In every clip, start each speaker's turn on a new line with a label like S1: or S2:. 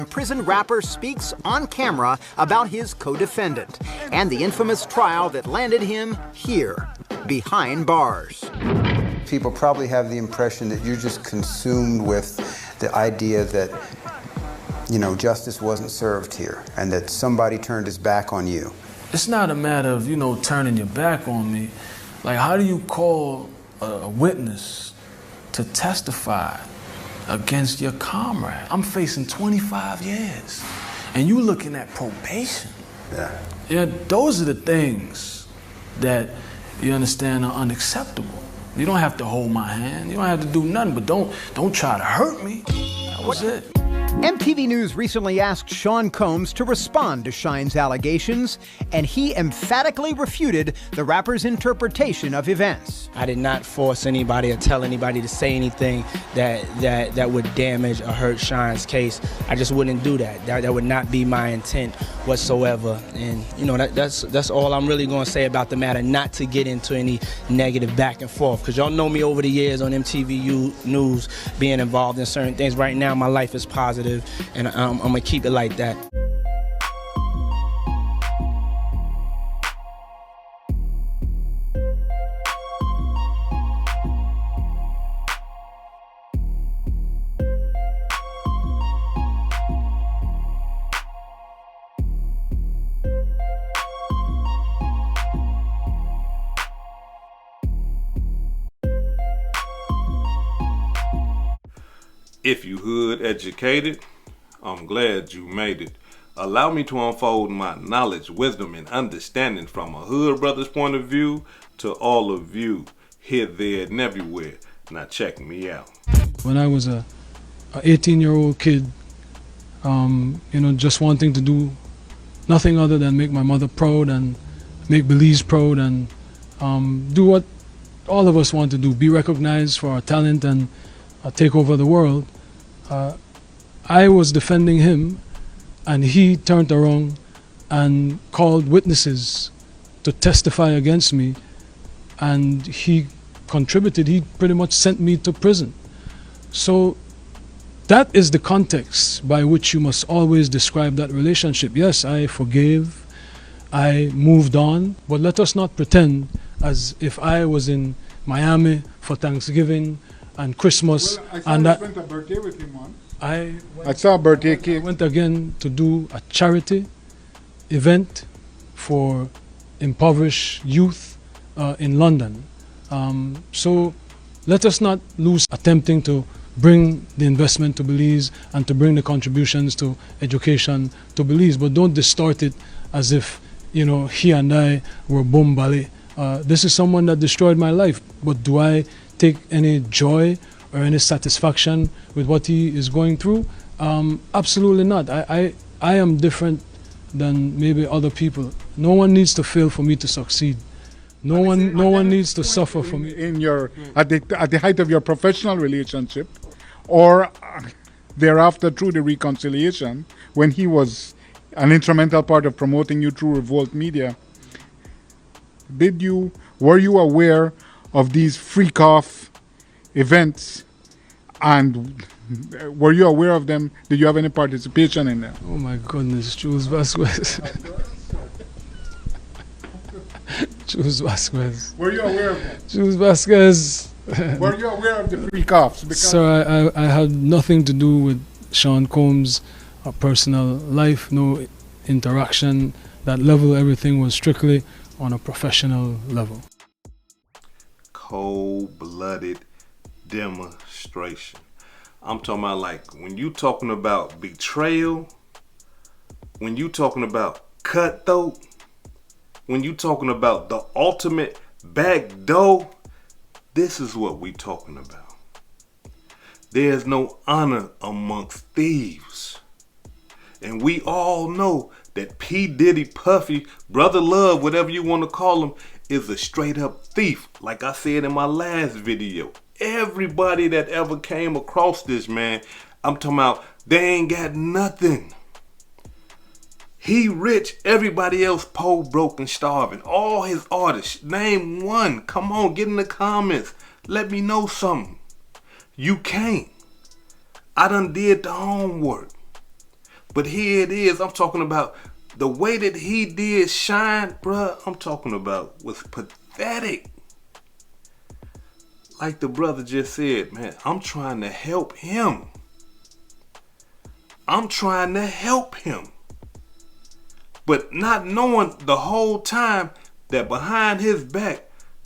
S1: Prison rapper speaks on camera about his co-defendant and the infamous trial that landed him here, behind bars.
S2: People probably have the impression that you're just consumed with the idea that, you know, justice wasn't served here and that somebody turned his back on you.
S3: It's not a matter of, you know, turning your back on me. Like, how do you call a witness to testify against your comrade? I'm facing 25 years, and you looking at probation. Yeah, those are the things that, you understand, are unacceptable. You don't have to hold my hand. You don't have to do nothing, but don't try to hurt me. That was it.
S1: MTV News recently asked Sean Combs to respond to Shyne's allegations, and he emphatically refuted the rapper's interpretation of events.
S4: I did not force anybody or tell anybody to say anything that would damage or hurt Shyne's case. I just wouldn't do that. That would not be my intent whatsoever. And you know, that's all I'm really going to say about the matter, not to get into any negative back and forth, because y'all know me over the years on MTV News being involved in certain things. Right now my life is positive, and I'm going to keep it like that.
S5: If you hood educated, I'm glad you made it. Allow me to unfold my knowledge, wisdom, and understanding from a hood brother's point of view to all of you, here, there, and everywhere. Now check me out.
S6: When I was a 18-year-old kid, you know, just wanting to do nothing other than make my mother proud and make Belize proud and do what all of us want to do, be recognized for our talent and take over the world. I was defending him, and he turned around and called witnesses to testify against me, and he contributed. He pretty much sent me to prison. So that is the context by which you must always describe that relationship. Yes, I forgave, I moved on, but let us not pretend as if I was in Miami for Thanksgiving and Christmas.
S7: Well, I saw
S6: and
S7: you
S6: that
S7: spent a birthday with him once.
S6: I
S7: saw a birthday cake.
S6: I went again to do a charity event for impoverished youth in London. So let us not lose attempting to bring the investment to Belize and to bring the contributions to education to Belize, but don't distort it as if, you know, he and I were bombali. This is someone that destroyed my life, but do I take any joy or any satisfaction with what he is going through? Absolutely not. I am different than maybe other people. No one needs to fail for me to succeed. No one needs to suffer for me.
S7: In your at the height of your professional relationship, or thereafter through the reconciliation, when he was an instrumental part of promoting you through Revolt Media, were you aware of these freak-off events, and were you aware of them? Did you have any participation in them?
S6: Oh my goodness, Jules Vasquez. Jules Vasquez.
S7: Were you aware of them?
S6: Jules Vasquez.
S7: Were you aware of the freak-offs?
S6: Sir, I had nothing to do with Sean Combs' personal life, no interaction. That level, everything was strictly on a professional level.
S5: Cold-blooded demonstration. I'm talking about, like, when you talking about betrayal, when you talking about cutthroat, when you talking about the ultimate backdoor, this is what we talking about. There's no honor amongst thieves. And we all know that P. Diddy, Puffy, Brother Love, whatever you want to call him, is a straight up thief. Like I said in my last video, everybody that ever came across this man, I'm talking about, they ain't got nothing. He rich, everybody else poor, broke, and starving. All his artists, name one. Come on, get in the comments. Let me know something. You can't. I done did the homework. But here it is. I'm talking about the way that he did Shyne, bruh. I'm talking about was pathetic. Like the brother just said, man, I'm trying to help him. I'm trying to help him. But not knowing the whole time that behind his back,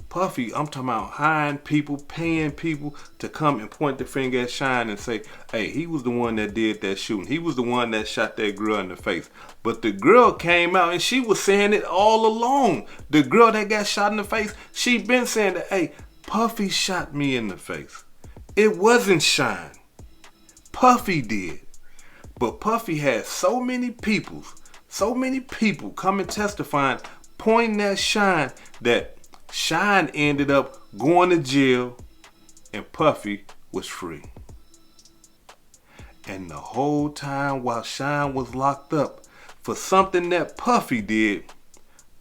S5: Puffy, I'm talking about hiring people, paying people to come and point the finger at Shyne and say, hey, he was the one that did that shooting. He was the one that shot that girl in the face. But the girl came out and she was saying it all along. The girl that got shot in the face, she been saying that, hey, Puffy shot me in the face. It wasn't Shyne. Puffy did. But Puffy had so many people coming testifying, pointing at Shyne, that Shyne ended up going to jail and Puffy was free. And the whole time while Shyne was locked up for something that Puffy did,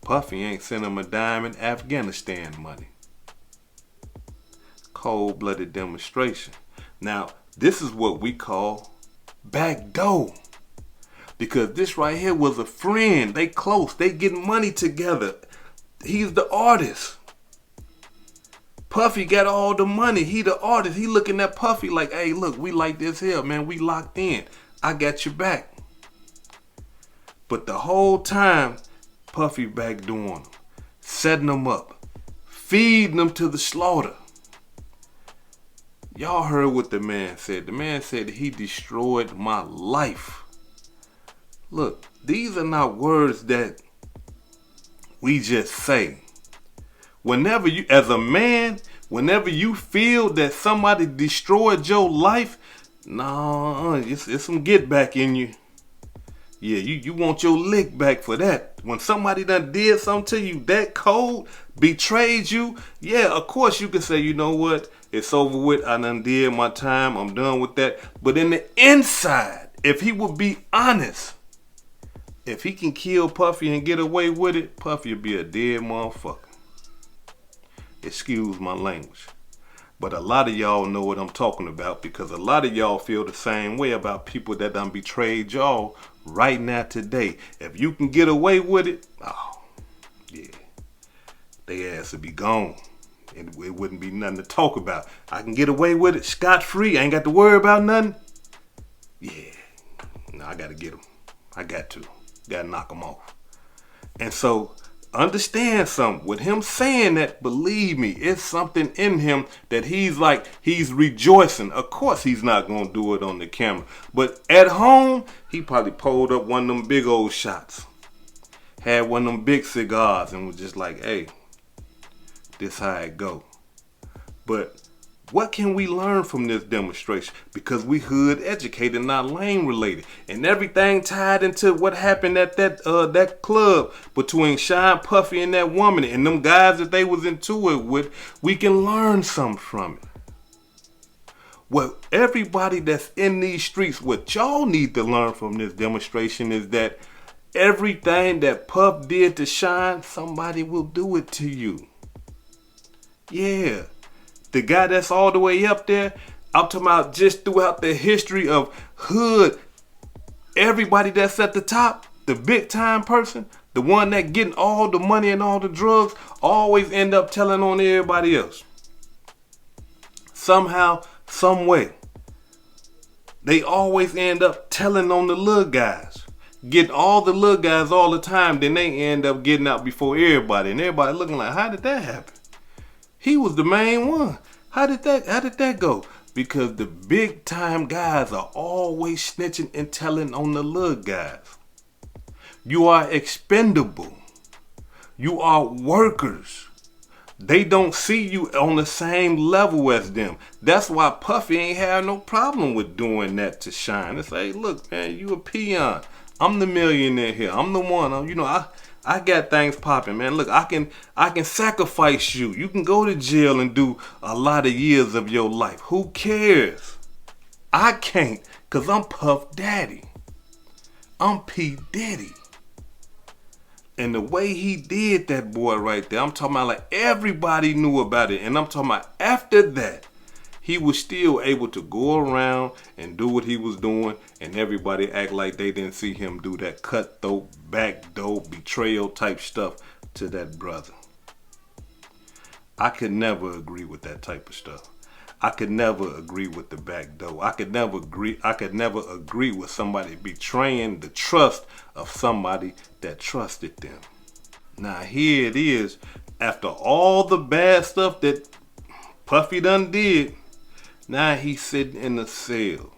S5: Puffy ain't sent him a dime in Afghanistan money. Cold-blooded demonstration. Now, this is what we call backdoor. Because this right here was a friend. They close. They getting money together. He's the artist. Puffy got all the money. He the artist. He looking at Puffy like, hey, look, we like this here, man. We locked in. I got your back. But the whole time, Puffy backdooring him, setting them up, feeding them to the slaughter. Y'all heard what the man said. The man said he destroyed my life. Look, these are not words that we just say. Whenever you, as a man, whenever you feel that somebody destroyed your life, it's some get back in you. Yeah, you want your lick back for that. When somebody done did something to you that cold, betrayed you, yeah, of course you can say, you know what, it's over with, I done did my time, I'm done with that. But in the inside, if he would be honest, if he can kill Puffy and get away with it, Puffy would be a dead motherfucker. Excuse my language. But a lot of y'all know what I'm talking about, because a lot of y'all feel the same way about people that done betrayed y'all right now today. If you can get away with it, oh, yeah, they ass would be gone. And it wouldn't be nothing to talk about. I can get away with it scot-free. I ain't got to worry about nothing. Yeah, no, I got to get them. I got to knock them off. And so, understand something. With him saying that, believe me, it's something in him that he's rejoicing. Of course he's not going to do it on the camera. But at home, he probably pulled up one of them big old shots. Had one of them big cigars and was just like, hey, this how it go. But what can we learn from this demonstration? Because we hood educated, not lane related. And everything tied into what happened at that club between Shyne, Puffy, and that woman, and them guys that they was into it with, we can learn something from it. Well, everybody that's in these streets, what y'all need to learn from this demonstration is that everything that Puff did to Shyne, somebody will do it to you. Yeah. The guy that's all the way up there, I'm talking about just throughout the history of hood, everybody that's at the top, the big time person, the one that getting all the money and all the drugs, always end up telling on everybody else. Somehow, some way. They always end up telling on the little guys. Getting all the little guys all the time, then they end up getting out before everybody. And everybody looking like, how did that happen? He was the main one. How did that go? Because the big time guys are always snitching and telling on the little guys. You are expendable. You are workers. They don't see you on the same level as them. That's why Puffy ain't have no problem with doing that to Shyne. It's like, look, man, you a peon. I'm the millionaire here. I'm the one. I got things popping, man. Look, I can sacrifice you. You can go to jail and do a lot of years of your life. Who cares? I can't, because I'm Puff Daddy. I'm P. Diddy. And the way he did that boy right there, I'm talking about like everybody knew about it. And I'm talking about after that, he was still able to go around and do what he was doing, and everybody act like they didn't see him do that cutthroat, backdoor, betrayal type stuff to that brother. I could never agree with that type of stuff. I could never agree with the backdoor. I could never agree with somebody betraying the trust of somebody that trusted them. Now here it is, after all the bad stuff that Puffy done did, now he's sitting in a cell,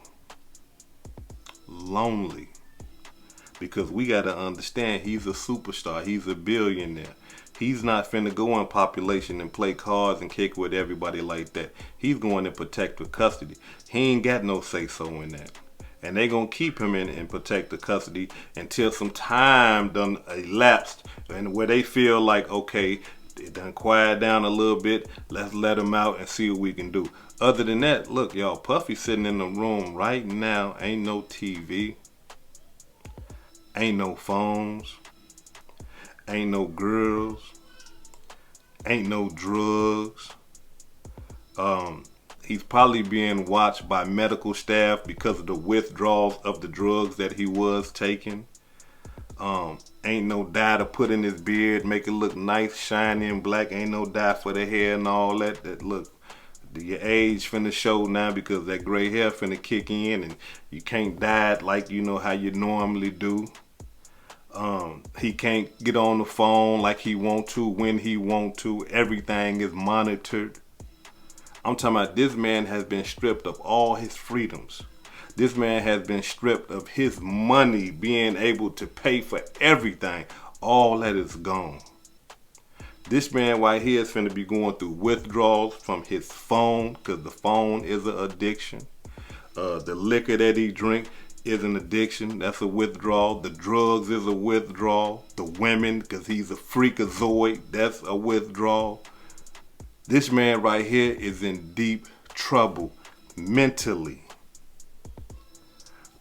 S5: lonely, because we got to understand he's a superstar, he's a billionaire. He's not finna go in population and play cards and kick with everybody like that. He's going in protective custody. He ain't got no say-so in that. And they gonna keep him in protective custody until some time done elapsed and where they feel like, okay, it done quiet down a little bit, let's let him out and see what we can do. Other than that, look, y'all, Puffy sitting in the room right now, ain't no TV, ain't no phones, ain't no girls, ain't no drugs. He's probably being watched by medical staff because of the withdrawals of the drugs that he was taking. Ain't no dye to put in his beard, make it look nice, shiny and black. Ain't no dye for the hair and all that. That look, your age finna show now because that gray hair finna kick in and you can't dye it like you know how you normally do. He can't get on the phone like he want to, when he want to. Everything is monitored. I'm talking about this man has been stripped of all his freedoms. This man has been stripped of his money, being able to pay for everything. All that is gone. This man right here is finna be going through withdrawals from his phone, because the phone is an addiction. The liquor that he drink is an addiction. That's a withdrawal. The drugs is a withdrawal. The women, because he's a freakazoid, that's a withdrawal. This man right here is in deep trouble mentally.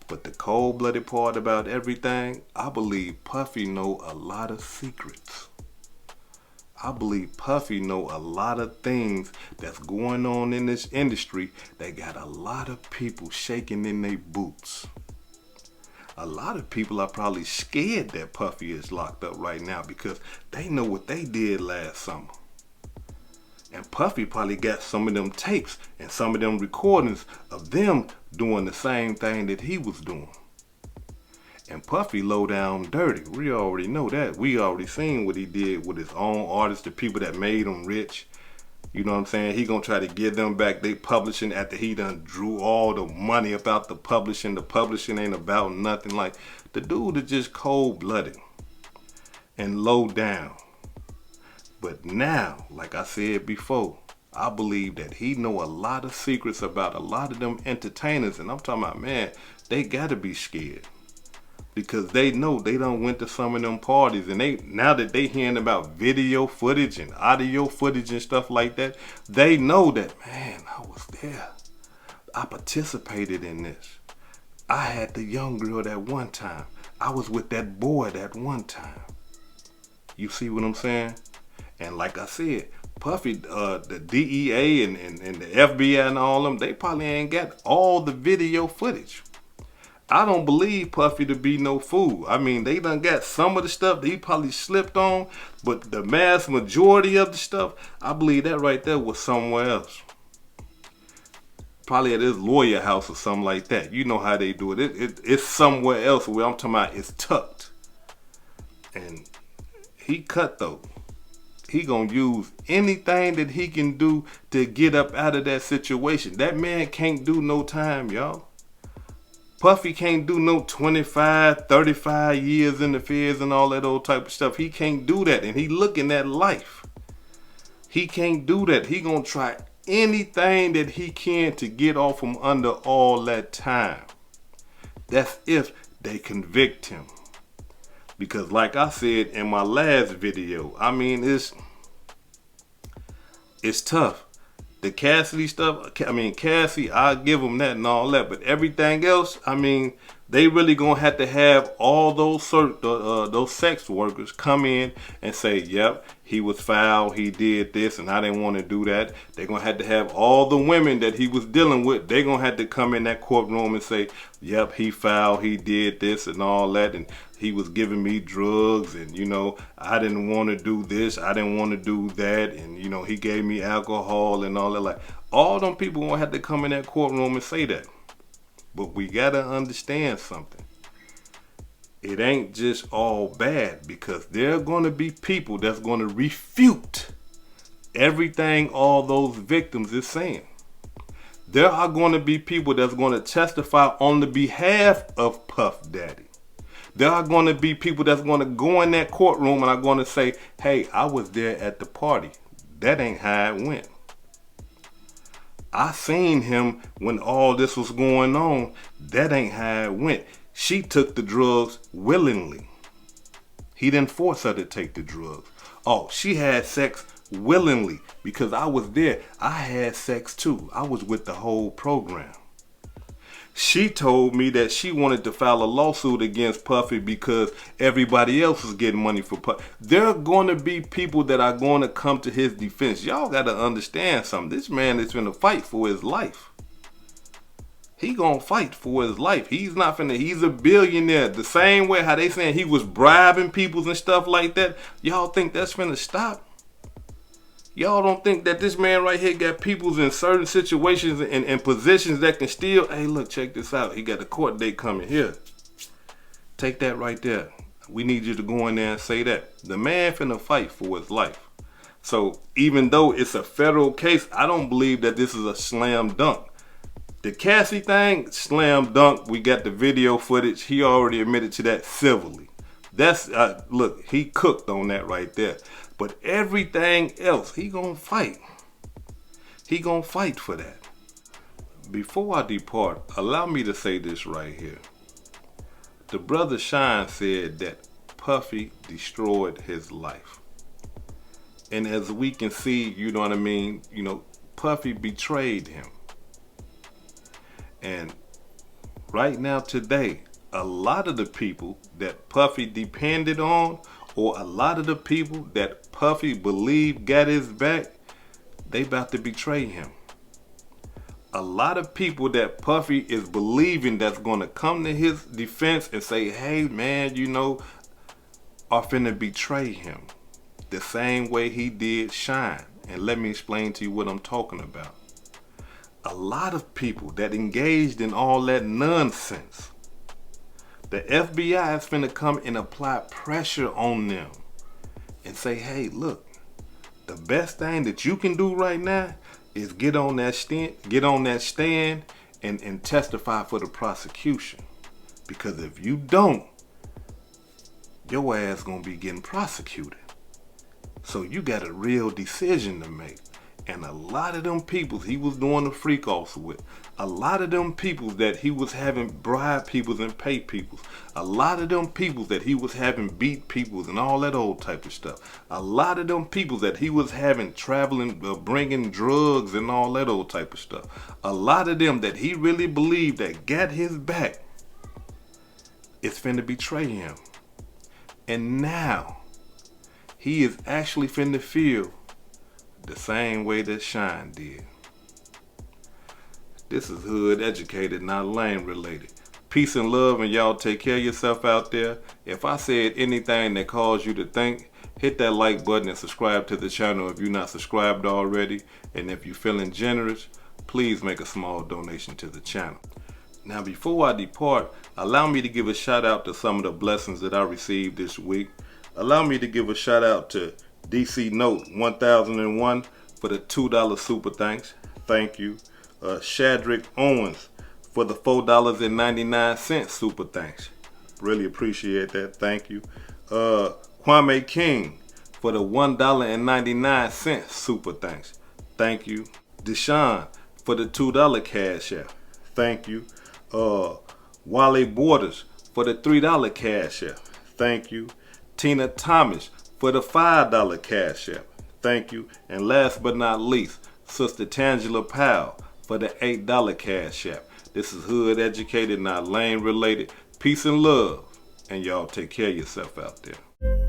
S5: But the cold-blooded part about everything, I believe Puffy know a lot of secrets. I believe Puffy know a lot of things that's going on in this industry that got a lot of people shaking in their boots. A lot of people are probably scared that Puffy is locked up right now because they know what they did last summer. And Puffy probably got some of them tapes and some of them recordings of them doing the same thing that he was doing. And Puffy low down dirty. We already know that. We already seen what he did with his own artists, the people that made him rich. You know what I'm saying? He gonna try to give them back they publishing after he done drew all the money about the publishing. The publishing ain't about nothing. Like, the dude is just cold-blooded and low down. But now, like I said before, I believe that he know a lot of secrets about a lot of them entertainers. And I'm talking about, man, they gotta be scared. Because they know they done went to some of them parties. And they now that they hearing about video footage and audio footage and stuff like that, they know that, man, I was there. I participated in this. I had the young girl that one time. I was with that boy that one time. You see what I'm saying? And like I said, Puffy, the DEA and the FBI and all them, they probably ain't got all the video footage. I don't believe Puffy to be no fool. I mean, they done got some of the stuff that he probably slipped on, but the mass majority of the stuff, I believe that right there was somewhere else. Probably at his lawyer house or something like that. You know how they do it. It's somewhere else where I'm talking about it's tucked. And he cut though. He gonna use anything that he can do to get up out of that situation. That man can't do no time, y'all. Puffy can't do no 25, 35 years in the feds and all that old type of stuff. He can't do that, and he looking at life. He can't do that. He gonna try anything that he can to get off from under all that time. That's if they convict him. Because like I said in my last video, I mean, it's tough. The Cassidy stuff, I mean, Cassie, I'll give him that and all that. But everything else, I mean, They really gonna have to have all those sex workers come in and say, yep, he was foul, he did this, and I didn't want to do that. They're gonna have to have all the women that he was dealing with, they're gonna have to come in that courtroom and say, yep, he foul, he did this and all that, and he was giving me drugs, and you know, I didn't want to do this, I didn't want to do that, and you know, he gave me alcohol and all that. Like, all them people gonna have to come in that courtroom and say that. But we gotta understand something. It ain't just all bad, because there are gonna be people that's gonna refute everything all those victims is saying. There are gonna be people that's gonna testify on the behalf of Puff Daddy. There are gonna be people that's gonna go in that courtroom and are gonna say, hey, I was there at the party. That ain't how it went. I seen him when all this was going on. That ain't how it went. She took the drugs willingly. He didn't force her to take the drugs. Oh, she had sex willingly because I was there. I had sex too. I was with the whole program. She told me that she wanted to file a lawsuit against Puffy because everybody else was getting money for Puffy. There are going to be people that are going to come to his defense. Y'all got to understand something. This man is going to fight for his life. He going to fight for his life. He's not finna, he's a billionaire. The same way how they saying he was bribing people and stuff like that. Y'all think that's finna stop? Y'all don't think that this man right here got people in certain situations and positions that can still, hey, look, check this out. He got a court date coming here. Take that right there. We need you to go in there and say that. The man finna fight for his life. So even though it's a federal case, I don't believe that this is a slam dunk. The Cassie thing, slam dunk. We got the video footage. He already admitted to that civilly. That's, look, he cooked on that right there. But everything else, he gonna fight. He gonna fight for that. Before I depart, allow me to say this right here. The brother Shyne said that Puffy destroyed his life. And as we can see, you know what I mean, you know, Puffy betrayed him. And right now today, a lot of the people that Puffy depended on, or a lot of the people that Puffy believed got his back, they about to betray him. A lot of people that Puffy is believing that's going to come to his defense and say, hey man, you know, are finna betray him. The same way he did Shyne. And let me explain to you what I'm talking about. A lot of people that engaged in all that nonsense, the FBI is finna come and apply pressure on them and say, hey, look, the best thing that you can do right now is get on that stand and testify for the prosecution. Because if you don't, your ass gonna be getting prosecuted. So you got a real decision to make. And a lot of them people he was doing the freak offs with, a lot of them people that he was having bribe people and pay people, a lot of them people that he was having beat people and all that old type of stuff, a lot of them people that he was having traveling, bringing drugs and all that old type of stuff, a lot of them that he really believed that got his back, it's finna betray him. And now he is actually finna feel the same way that Shyne did. This is hood educated, not lane related. Peace and love, and y'all take care of yourself out there. If I said anything that caused you to think, hit that like button and subscribe to the channel if you're not subscribed already. And if you're feeling generous, please make a small donation to the channel. Now before I depart, allow me to give a shout out to some of the blessings that I received this week. Allow me to give a shout out to DC Note 1001 for the $2 super thanks. Thank you. Shadrick Owens for the $4.99 super thanks. Really appreciate that. Thank you. Kwame King for the $1.99 super thanks. Thank you. Deshaun for the $2 cash app. Thank you. Wale Borders for the $3 cash app. Thank you. Tina Thomas for the $5 cash app. Thank you. And last but not least, Sister Tangela Powell for the $8 cash app. This is hood educated, not lane related. Peace and love. And y'all take care of yourself out there.